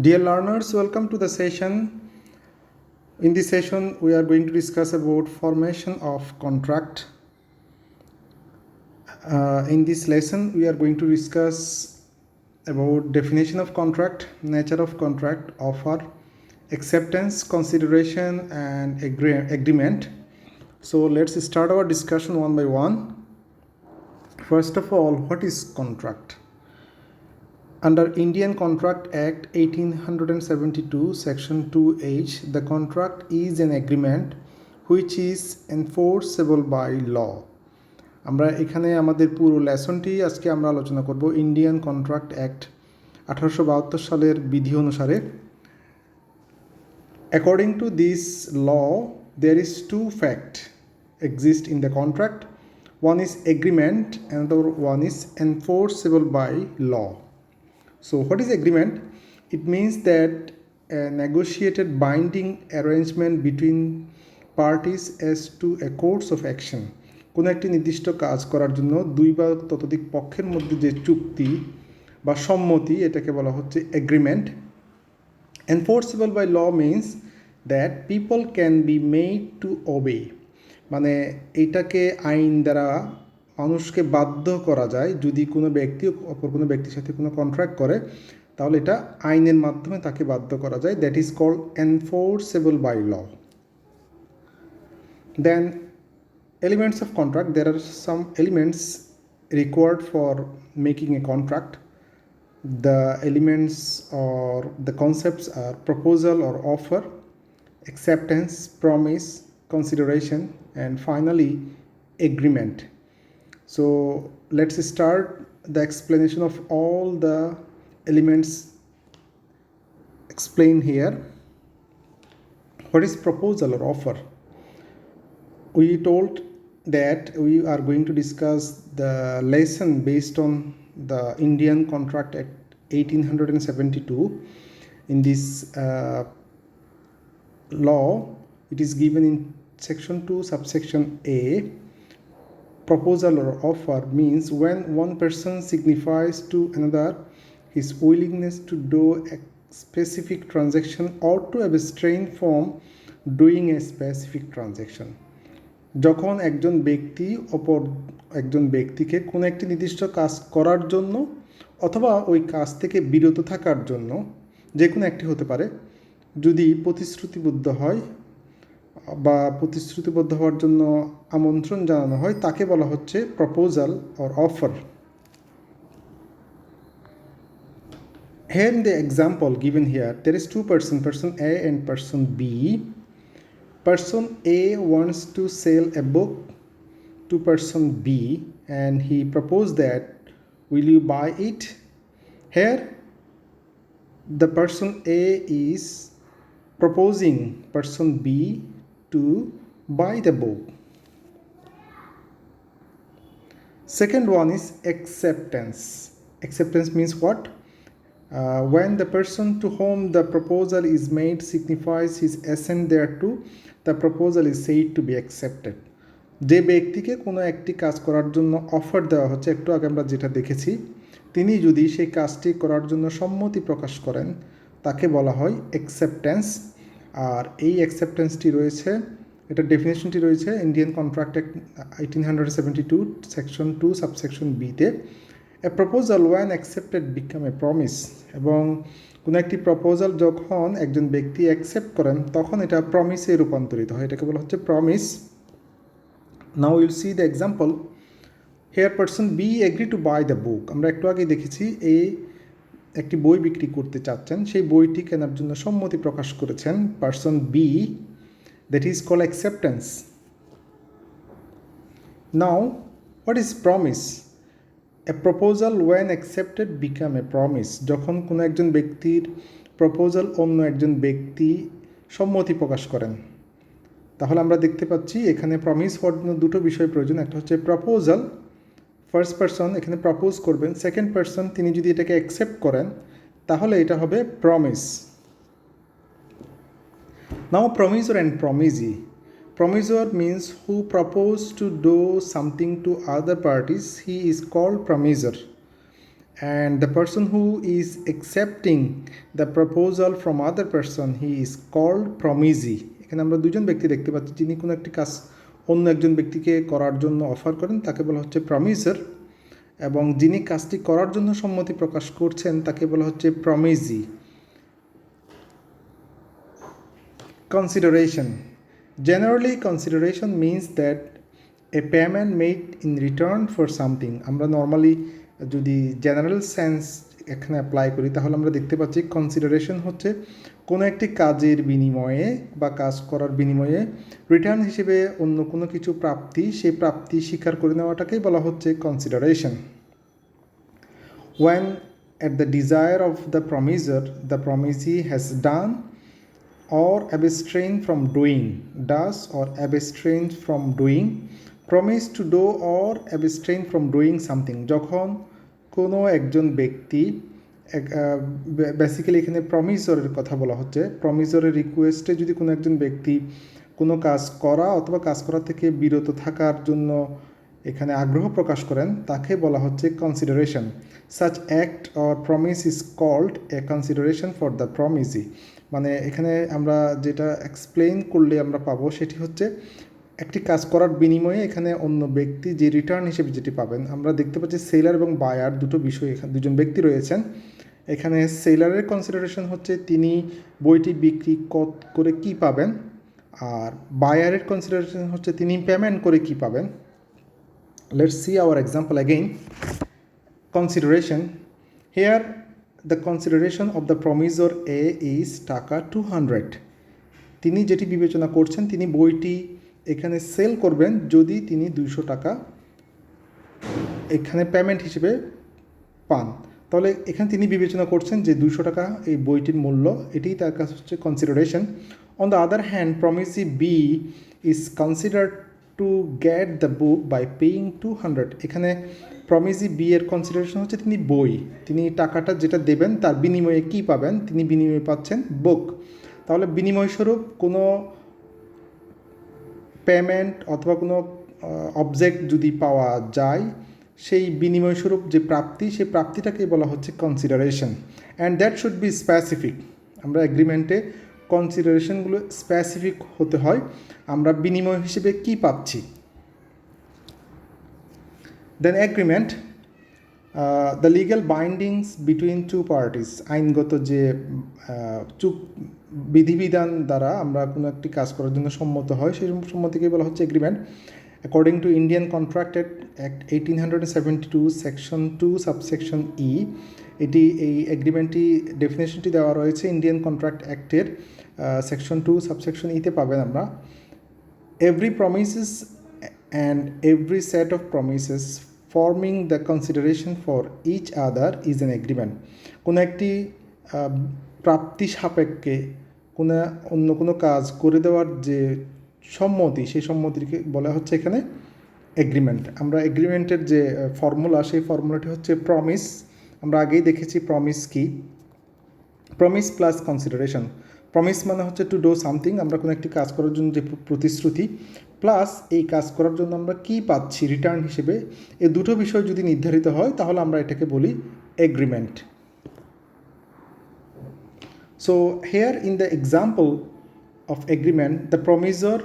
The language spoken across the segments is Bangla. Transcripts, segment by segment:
Dear learners, welcome to the session. In this session, we are going to discuss about formation of contract. In this lesson, we are going to discuss about definition of contract, nature of contract, offer, acceptance, consideration, and agreement. So let's start our discussion one by one. First of all, what is contract? Under Indian Contract Act 1872, Section 2H, the contract is an agreement which is enforceable by law. আমরা এখানে আমাদের পুরো লেসনটি আজকে আমরা আলোচনা করব ইন্ডিয়ান কন্ট্রাক্ট অ্যাক্ট 1872 সালের বিধি অনুসারে। According to this law, there is two facts exist in the contract. One is agreement, another one is enforceable by law. So what is agreement? It means that a negotiated binding arrangement between parties as to a course of action. কোনো একটি নির্দিষ্ট কাজ করার জন্য দুই বা ততোধিক পক্ষের মধ্যে যে চুক্তি বা সম্মতি এটাকে বলা হচ্ছে agreement. Enforceable by law means that people can be made to obey, মানে এটাকে আইন দ্বারা মানুষকে বাধ্য করা যায়। যদি কোনো ব্যক্তি অপর কোনো ব্যক্তির সাথে কোনো কন্ট্রাক্ট করে তাহলে এটা আইনের মাধ্যমে তাকে বাধ্য করা যায়। That is called enforceable by law. Then elements of contract. There are some elements required for making a contract. The elements or the concepts are proposal or offer, acceptance, promise, consideration, and finally agreement. So let's start the explanation of all the elements explained here. What is proposal or offer? We told that we are going to discuss the lesson based on the Indian Contract Act 1872. In this law, it is given in section 2 subsection A. Proposal or offer means when one person signifies to another his willingness to do a specific transaction or to abstain from doing a specific transaction. যখন একজন ব্যক্তি অপর একজন ব্যক্তিকে কোনো একটি নির্দিষ্ট কাজ করার জন্য অথবা ওই কাজ থেকে বিরত থাকার জন্য, যে কোনো একটি হতে পারে, যদি প্রতিশ্রুতিবদ্ধ হয় বা প্রতিশ্রুতিবদ্ধ হওয়ার জন্য আমন্ত্রণ জানানো হয়, তাকে বলা হচ্ছে proposal or offer. Here in the example given here, there is two persons, person A and person B. Person A wants to sell a book to person B and he proposed that, will you buy it? Here the person A is proposing person B to buy the book. Second one is acceptance. Acceptance means what? When the person to whom the proposal is made signifies his assent thereto, the proposal is said to be accepted. যে ব্যক্তিকে কোনো একটি কাজ করার জন্য অফার দেওয়া হচ্ছে, একটু আগে আমরা যেটা দেখেছি, তিনি যদি সেই কাজটি করার জন্য সম্মতি প্রকাশ করেন তাকে বলা হয় অ্যাকসেপ্টেন্স। আর এই অ্যাকসেপ্টেন্সটি রয়েছে, এটার ডেফিনেশনটি রয়েছে Indian contract act 1872 section 2 subsection বিতে। A proposal when accepted become a promise, এবং কোনো একটি প্রপোজাল যখন একজন ব্যক্তি অ্যাকসেপ্ট করেন তখন এটা প্রমিসে রূপান্তরিত হয়, এটাকে বলা হচ্ছে promise. Now will see the example. Here person B agree to buy the book. আমরা একটু আগেই দেখেছি এই একটি বই বিক্রি করতে চাচ্ছেন, সেই বইটি কেনার জন্য সম্মতি প্রকাশ করেছেন person B, that is call acceptance. Now what is promise? A proposal when accepted become a promise. যখন কোনো একজন ব্যক্তির প্রপোজাল অন্য একজন ব্যক্তি সম্মতি প্রকাশ করেন, তাহলে আমরা দেখতে পাচ্ছি এখানে প্রমিস হওয়ার জন্য দুটো বিষয় প্রয়োজন। একটা হচ্ছে প্রপোজাল, ফার্স্ট পারসন এখানে প্রপোজ করবেন, সেকেন্ড পারসন তিনি যদি এটাকে অ্যাকসেপ্ট করেন তাহলে এটা হবে promise. Now promisor and promisee. Promisor means who propose to do something to other parties, he is called promisor. and the person who is accepting the proposal from other person, he is called promisee. এখানে আমরা দুজন ব্যক্তি দেখতে পাচ্ছি, যিনি কোনো একটি কাজ অন্য একজন ব্যক্তিকে করার জন্য অফার করেন তাকে বলা হচ্ছে প্রমিসর, এবং যিনি কাজটি করার জন্য সম্মতি প্রকাশ করছেন তাকে বলা হচ্ছে প্রমিসি। Consideration. Generally, consideration means that a payment made in return for something. আমরা নর্মালি যদি জেনারেল সেন্স এখানে অ্যাপ্লাই করি তাহলে আমরা দেখতে পাচ্ছি কনসিডারেশন হচ্ছে কোনো একটি কাজের বিনিময়ে বা কাজ করার বিনিময়ে রিটার্ন হিসেবে অন্য কোনো কিছু প্রাপ্তি, সেই প্রাপ্তি স্বীকার করে নেওয়াটাকেই বলা হচ্ছে consideration. When at the desire of the promisor, the promisee has done or abstained from doing, does or abstained from doing, promise to do or abstain from doing something. যখন কোনো একজন ব্যক্তি, বেসিক্যালি এখানে প্রমিসরের কথা বলা হচ্ছে, প্রমিসরের রিকোয়েস্টে যদি কোনো একজন ব্যক্তি কোনো কাজ করা অথবা কাজ করা থেকে বিরত থাকার জন্য এখানে আগ্রহ প্রকাশ করেন তাকে বলা হচ্ছে consideration. Such act or promise is called a consideration for the promisee. মানে এখানে আমরা যেটা এক্সপ্লেইন করলে আমরা পাবো সেটি হচ্ছে একটি কাজ করার বিনিময়ে এখানে অন্য ব্যক্তি যে রিটার্ন হিসেবে যেটি পাবেন। আমরা দেখতে পাচ্ছি সেলার এবং বায়ার দুটো বিষয়, এখানে দুজন ব্যক্তি রয়েছেন। এখানে সেলারের কনসিডারেশন হচ্ছে তিনি বইটি বিক্রি করে কি পাবেন, আর বায়ারের কনসিডারেশন হচ্ছে তিনি পেমেন্ট করে কি পাবেন। Let's see our example again. Consideration. Here the consideration of the promisor A is টাকা 200. তিনি যেটি বিবেচনা করছেন, তিনি বইটি এখানে সেল করবেন যদি তিনি 200 টাকা এখানে পেমেন্ট হিসেবে পান। তাহলে এখানে তিনি বিবেচনা করছেন যে 200 টাকা এই বইটির মূল্য, এটি তার কাছে হচ্ছে consideration. On the other hand, promisee B is considered to get the book by paying 200। এখানে প্রমিসি বি এর কনসিডারেশন হচ্ছে তিনি বই, তিনি টাকাটা যেটা দেবেন তার বিনিময়ে কি পাবেন, তিনি বিনিময়ে পাচ্ছেন বুক। তাহলে বিনিময় স্বরূপ কোনো পেমেন্ট অথবা কোনো অবজেক্ট যদি পাওয়া যায়, সেই বিনিময় স্বরূপ যে প্রাপ্তি, সেই প্রাপ্তিটাকে বলা হচ্ছে consideration. And that should be specific. আমরা এগ্রিমেন্টে কনসিডারেশনগুলো স্পেসিফিক হতে হয়, আমরা বিনিময় হিসেবে কি পাচ্ছি। Then agreement, the legal bindings between two parties. আইনগত যে বিধিবিধান দ্বারা আমরা কোনো একটি কাজ করার জন্য সম্মত হয়, সেই সম্মতিকে বলা হচ্ছে agreement. According to Indian contract act 1872 section 2 subsection E, এই এগ্রিমেন্টটি ডেফিনেশনটি দেওয়া রয়েছে ইন্ডিয়ান কন্ট্রাক্ট অ্যাক্টের সেকশন 2 সাবসেকশন ইতে পাবেন আমরা। Every promises and every set of promises forming the consideration for each other is an agreement. কোনো একটি প্রাপ্তি সাপেক্ষে অন্য কোনো কাজ করে দেওয়ার যে সম্মতি, সেই সম্মতিকে বলা হচ্ছে এখানে এগ্রিমেন্ট। আমরা এগ্রিমেন্টের যে ফর্মুলা, সেই ফর্মুলাটি হচ্ছে প্রমিস। আমরা আগেই দেখেছি প্রমিস কি, প্রমিস প্লাস কনসিডারেশন। প্রমিস মানে হচ্ছে টু ডু সামথিং, আমরা কোনো একটি কাজ করার জন্য যে প্রতিশ্রুতি, প্লাস এই কাজ করার জন্য আমরা কি পাচ্ছি রিটার্ন হিসেবে, এই দুটো বিষয় যদি নির্ধারিত হয় তাহলে আমরা এটাকে বলি agreement. So here in the example of agreement, the promisor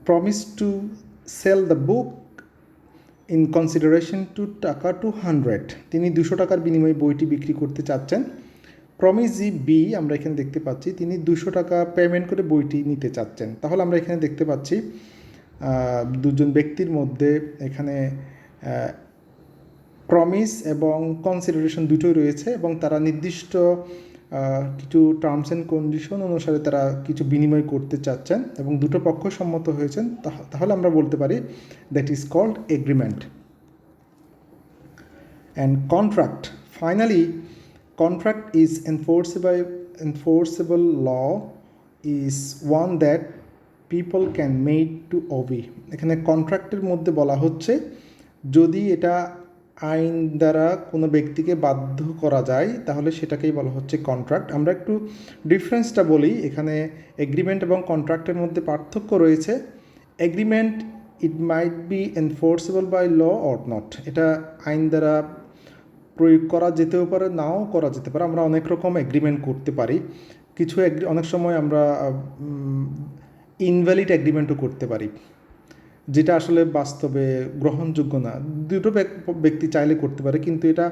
promised to sell the book in consideration to টাকা 200। তিনি 200 টাকার বিনিময়ে বইটি বিক্রি করতে চাচ্ছেন। প্রমিসি বি আমরা এখানে দেখতে পাচ্ছি তিনি 200 টাকা পেমেন্ট করে বইটি নিতে চাচ্ছেন। তাহলে আমরা এখানে দেখতে পাচ্ছি দুজন ব্যক্তির মধ্যে এখানে প্রমিস এবং কনসিডারেশন দুটোই রয়েছে, এবং তারা নির্দিষ্ট কিছু টার্মস অ্যান্ড কন্ডিশন অনুসারে তারা কিছু বিনিময় করতে চাচ্ছেন এবং দুটো পক্ষ সম্মত হয়েছেন। তাহলে আমরা বলতে পারি that is called agreement. And contract, finally contract is enforceable law is one that people can make to obey। এখানে কন্ট্রাক্টের মধ্যে বলা হচ্ছে যদি এটা আইন দ্বারা কোনো ব্যক্তিকে বাধ্য করা যায় তাহলে সেটাকেই বলা হচ্ছে কন্ট্রাক্ট। আমরা একটু ডিফারেন্সটা বলি, এখানে এগ্রিমেন্ট এবং কন্ট্রাক্টের মধ্যে পার্থক্য রয়েছে। Agreement it might be enforceable by law or not, এটা আইন দ্বারা প্রয়োগ করা যেতেও পারে, নাও করা যেতে পারে। আমরা অনেক রকম এগ্রিমেন্ট করতে পারি। কিছু অনেক সময় আমরা ইনভ্যালিড এগ্রিমেন্টও করতে পারি, যেটা আসলে বাস্তবে গ্রহণযোগ্য না। দুটো ব্যক্তি চাইলে করতে পারে, কিন্তু এটা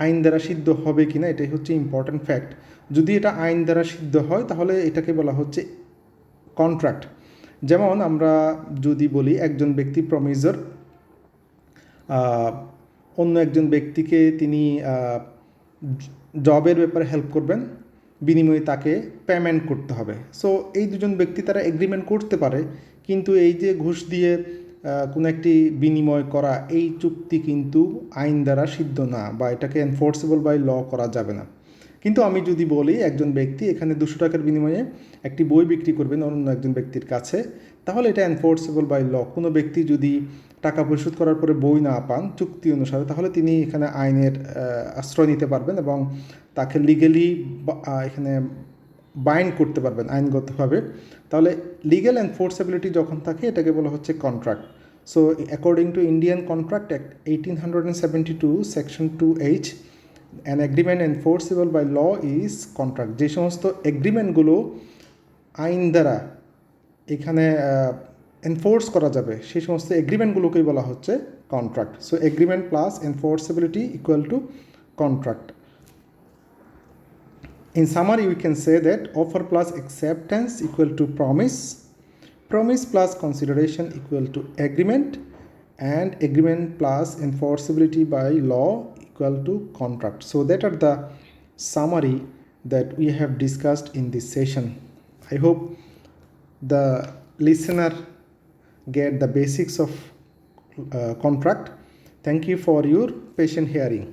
আইন দ্বারা সিদ্ধ হবে কি না এটাই হচ্ছে ইম্পর্ট্যান্ট ফ্যাক্ট। যদি এটা আইন দ্বারা সিদ্ধ হয় তাহলে এটাকে বলা হচ্ছে কন্ট্রাক্ট। যেমন আমরা যদি বলি একজন ব্যক্তি প্রমিসর, অন্য একজন ব্যক্তিকে তিনি জবের ব্যাপারে হেল্প করবেন, বিনিময়ে তাকে পেমেন্ট করতে হবে। সো এই দুজন ব্যক্তি তারা এগ্রিমেন্ট করতে পারে, কিন্তু এই যে ঘুষ দিয়ে কোনো একটি বিনিময় করা, এই চুক্তি কিন্তু আইন দ্বারা সিদ্ধ না, বা এটাকে এনফোর্সেবল বাই ল করা যাবে না। কিন্তু আমি যদি বলি একজন ব্যক্তি এখানে 200 টাকার বিনিময়ে একটি বই বিক্রি করবেন অন্য একজন ব্যক্তির কাছে, তাহলে এটা এনফোর্সেবল বাই ল। কোনো ব্যক্তি যদি টাকা পরিশোধ করার পরে বই না পান চুক্তি অনুসারে, তাহলে তিনি এখানে আইনের আশ্রয় নিতে পারবেন এবং তাকে লিগেলি এখানে বাইন্ড করতে পারবেন আইনগতভাবে। তাহলে লিগ্যাল এনফোর্সেবিলিটি যখন থাকে এটাকে বলা হচ্ছে contract. So according to Indian contract act 1872 section 2H, an agreement enforceable by law is contract. যে সমস্ত এগ্রিমেন্টগুলো আইন দ্বারা এখানে এনফোর্স করা যাবে সেই সমস্ত এগ্রিমেন্টগুলোকেই বলা হচ্ছে contract. So agreement plus enforceability equal to contract. In summary, we can say that offer plus acceptance equal to promise, promise plus consideration equal to agreement, and agreement plus enforceability by law equal to contract. So that are the summary that we have discussed in this session. I hope the listener get the basics of contract. Thank you for your patient hearing.